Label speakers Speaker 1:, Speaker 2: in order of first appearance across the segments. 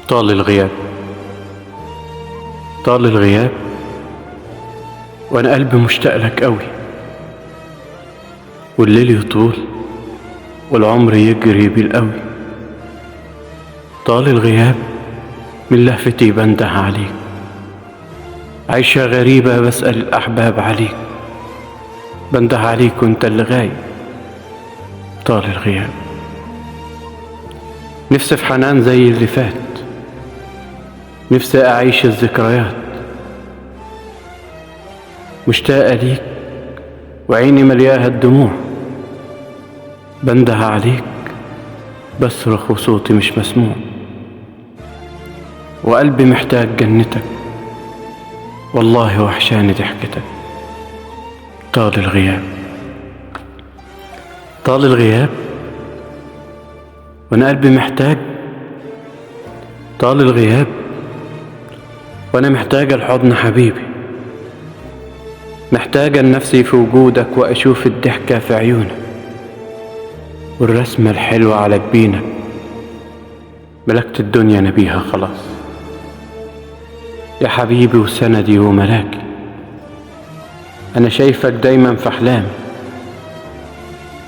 Speaker 1: طال الغياب، طال الغياب، وانا قلبي مشتاق لك قوي، والليل يطول والعمر يجري بالقوي. طال الغياب من لهفتي بنده عليك، عيشة غريبة بسأل الأحباب عليك، بنده عليك وانت اللي غايب. طال الغياب، نفسي في حنان زي اللي فات، نفسي أعيش الذكريات، مشتاقة ليك وعيني ملياها الدموع، بنده عليك بصرخ وصوتي مش مسموع، وقلبي محتاج جنتك، والله وحشاني ضحكتك. طال الغياب، طال الغياب، وانا قلبي محتاج. طال الغياب وانا محتاجة الحضن حبيبي، محتاجة لنفسي في وجودك واشوف الضحكة في عيونك، والرسمة الحلوة على جبينك. ملكت الدنيا نبيها خلاص يا حبيبي وسندي وملاكي، أنا شايفك دايما في أحلامي،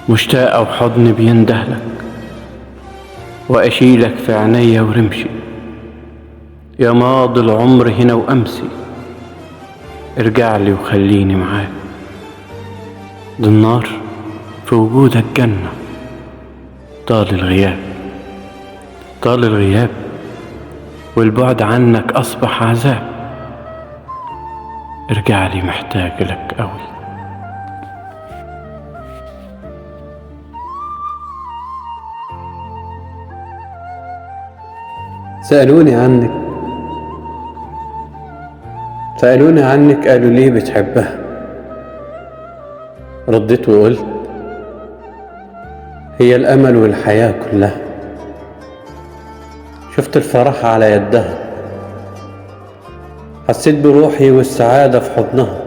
Speaker 1: مشتاقة وحضن بيندهلك، وأشيلك في عينيا ورمشي، يا ماضي العمر هنا وأمسي، ارجعلي وخليني معاك. دي النار في وجودك جنة. طال الغياب، طال الغياب، والبعد عنك أصبح عذاب، ارجعلي محتاج لك أوي.
Speaker 2: سألوني عنك، سألوني عنك، قالوا ليه بتحبها؟ رديت وقلت هي الأمل والحياة كلها، شفت الفرح على يدها، حسيت بروحي والسعادة في حضنها،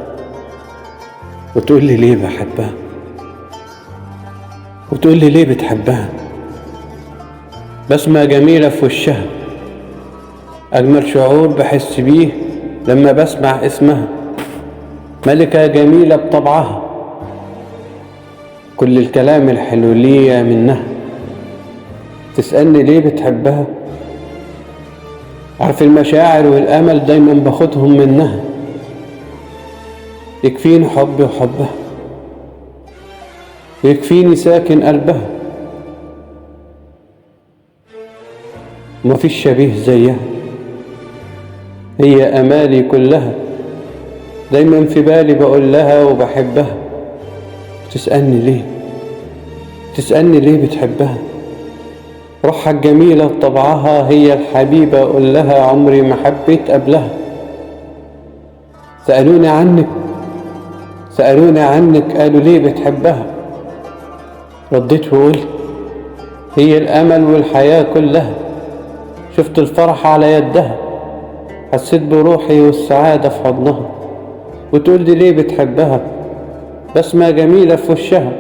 Speaker 2: وتقول لي ليه بحبها، وتقول لي ليه بتحبها. بسمة جميلة في وشها، أجمل شعور بحس بيه لما بسمع اسمها، ملكة جميلة بطبعها، كل الكلام الحلو ليا منها. تسألني ليه بتحبها؟ عارف المشاعر والأمل دايما باخدهم منها، يكفيني حبي وحبها، ويكفيني ساكن قلبها، ومفيش شبيه زيها، هي أمالي كلها، دايما في بالي بقول لها وبحبها. تسألني ليه؟ تسألني ليه بتحبها؟ روحها الجميلة بطبعها، هي الحبيبة أقول لها عمري ما حبيت قبلها. سألوني عنك، سألوني عنك، قالوا ليه بتحبها؟ رديت وقلت هي الأمل والحياة كلها، شفت الفرح على يدها، حسيت بروحي والسعادة في حضنها، وتقول لي ليه بتحبها؟ بسمة جميلة في وشها،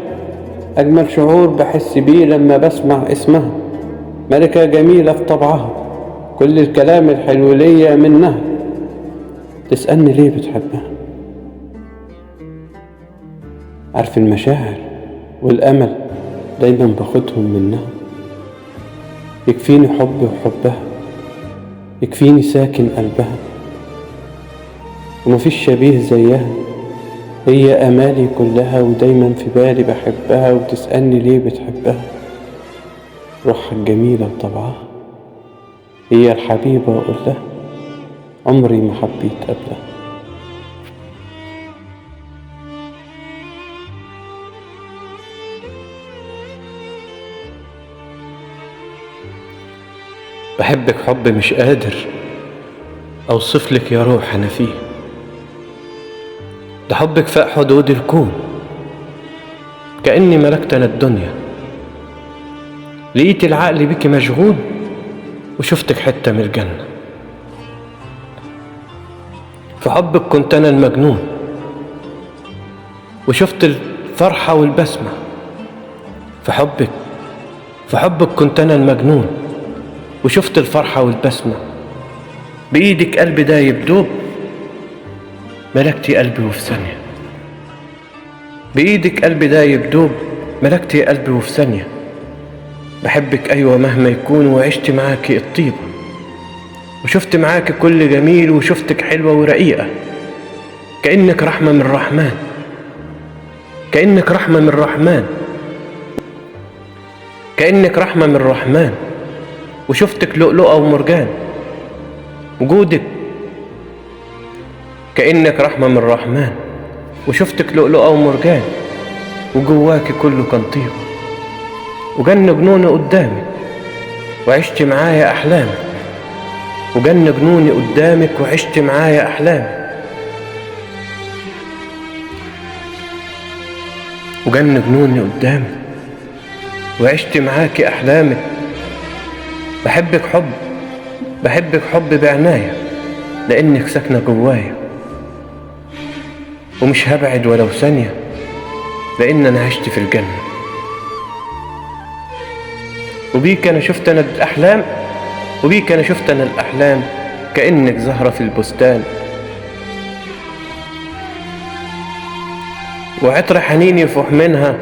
Speaker 2: أجمل شعور بحس بيه لما بسمع اسمها، ملكة جميلة في طبعها، كل الكلام الحلو ليا منها. تسألني ليه بتحبها؟ عارف المشاعر والأمل دايما باخدهم منها، يكفيني حبي وحبها، يكفيني ساكن قلبها، ومفيش شبيه زيها، هي أمالي كلها، ودايما في بالي بحبها. وتسألني ليه بتحبها؟ روحها الجميلة بطبعها، هي الحبيبة أقول لها عمري ما حبيت قبلها.
Speaker 1: بحبك حب مش قادر أوصفلك يا روح أنا فيه، ده حبك فاق حدود الكون، كأني ملكت أنا الدنيا، لقيت العقل بك مشغول وشفتك حتة من الجنة. في حبك كنت أنا المجنون، وشفت الفرحة والبسمة. في حبك كنت أنا المجنون، وشفت الفرحة والبسمة. بإيدك قلبي ده يبدوب، ملكتي قلبي وفي ثانية. بإيدك قلبي ده يبدوب، ملكتي قلبي وفي ثانية. بحبك أيوة مهما يكون، وعشت معاكي الطيبة، وشفت معاكي كل جميل، وشفتك حلوة ورقيقة. كأنك رحمة من الرحمن، كأنك رحمة من الرحمن، كأنك رحمة من الرحمن. وشفتك لؤلؤة ومرجان. وجودك كأنك رحمة من الرحمن، وشفتك لؤلؤة ومرجان. وجواكي كله كان طيبة، وجن جنوني قدامك وعشت معايا أحلامك. وجن جنوني قدامك وعشت معايا أحلامك. وجن جنوني قدامك وعشت معاكي أحلامك. بحبك حب، بحبك حب بعناية، لأنك ساكنة جوايا. ومش هبعد ولو ثانية، لأن أنا عشت في الجنة. وبيك أنا شفت أنا الأحلام، وبيك أنا شفت أنا الأحلام. كأنك زهرة في البستان، وعطر حنيني يفوح منها.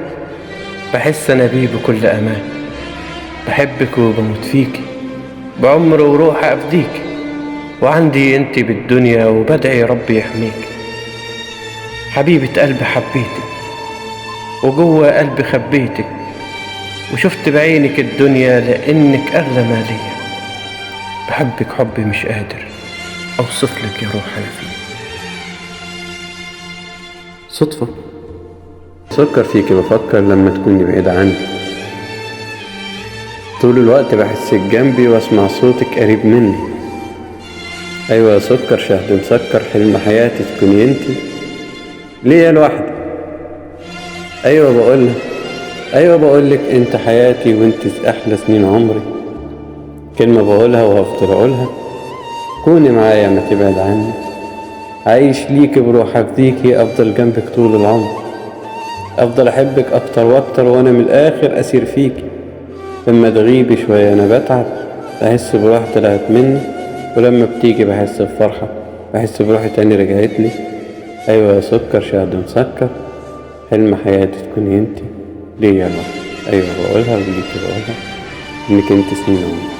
Speaker 1: بحس أنا بيه بكل أمان. بحبك وبموت فيكي، بعمر وروح أفديكي. وعندي انتي بالدنيا، وبدعي ربي يحميكي. حبيبة قلبي حبيتك، وجوه قلبي خبيتك. وشفت بعينك الدنيا، لأنك أغلى ما ليا. بحبك حبي مش قادر أوصفلك يا روح أنا فيه.
Speaker 2: صدفة بفكر فيكي، بفكر لما تكوني بعيدة عني. طول الوقت بحسك جنبي، واسمع صوتك قريب مني. ايوه يا سكر، شهد مسكر، حلم حياتي تكوني انتي ليا لوحدي. ايوه بقولك انت حياتي، وانت احلى سنين عمري. كلمة بقولها وهفضل اقولها، كوني معايا ما تبعد عني. عايش ليكي بروح افديكي، افضل جنبك طول العمر. افضل احبك اكتر واكتر، وانا من الاخر اسير فيكي. لما تغيبي شوية انا بتعب، بحس بروح طلعت مني. ولما بتيجي بحس بفرحة، بحس بروحي تاني رجعتلي. ايوه يا سكر، شهد مسكر، حلم حياتي تكوني انتي ليا لوحدي. ايوه بقولها وليكي بقولها، انك انت سنين عمري.